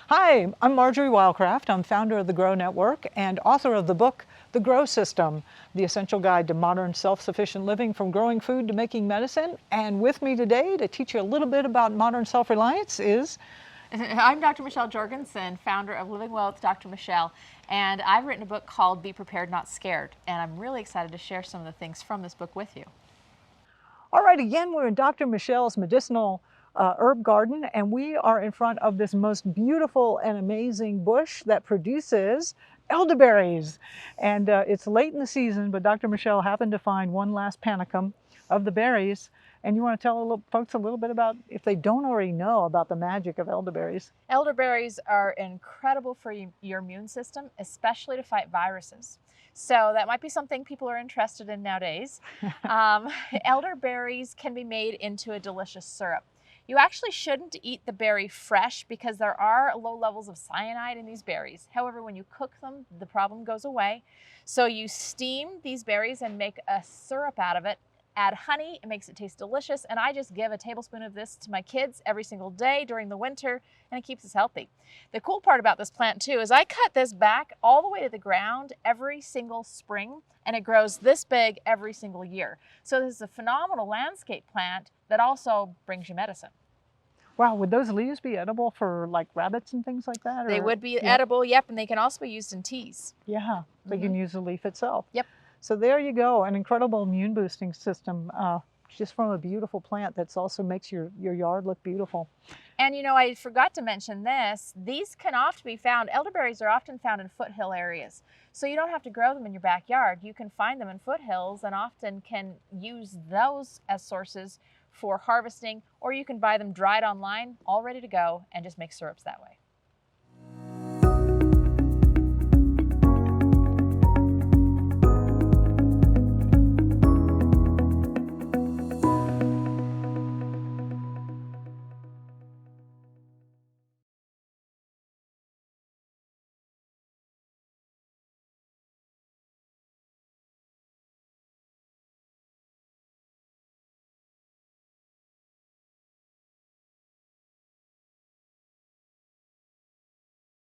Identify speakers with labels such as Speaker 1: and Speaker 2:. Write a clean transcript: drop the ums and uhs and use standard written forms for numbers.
Speaker 1: Hi, I'm Marjory Wildcraft. I'm founder of the Grow Network and author of the book, The Grow System, the essential guide to modern self-sufficient living from growing food to making medicine. And with me today to teach you a little bit about modern self-reliance is...
Speaker 2: I'm Dr. Michelle Jorgensen, founder of Living Well with Dr. Michelle, and I've written a book called Be Prepared, Not Scared, and I'm really excited to share some of the things from this book with you.
Speaker 1: All right, again, we're in Dr. Michelle's medicinal herb garden, and we are in front of this most beautiful and amazing bush that produces elderberries. And it's late in the season, but Dr. Michelle happened to find one last panicum of the berries. And you want to tell folks a little bit about, if they don't already know, about the magic of elderberries?
Speaker 2: Elderberries are incredible for your immune system, especially to fight viruses. So that might be something people are interested in nowadays. Elderberries can be made into a delicious syrup. You actually shouldn't eat the berry fresh because there are low levels of cyanide in these berries. However, when you cook them, the problem goes away. So you steam these berries and make a syrup out of it. Add honey, it makes it taste delicious, and I just give a tablespoon of this to my kids every single day during the winter, and it keeps us healthy. The cool part about this plant too is I cut this back all the way to the ground every single spring, and it grows this big every single year. So this is a phenomenal landscape plant that also brings you medicine.
Speaker 1: Wow, would those leaves be edible for like rabbits and things like that?
Speaker 2: They would be edible, yep, and they can also be used in teas.
Speaker 1: Yeah, they can use the leaf itself.
Speaker 2: Yep.
Speaker 1: So there you go, an incredible immune boosting system just from a beautiful plant that's also makes your yard look beautiful.
Speaker 2: And you know, I forgot to mention this, these can often be found, elderberries are often found in foothill areas. So you don't have to grow them in your backyard. You can find them in foothills and often can use those as sources for harvesting, or you can buy them dried online, all ready to go, and just make syrups that way.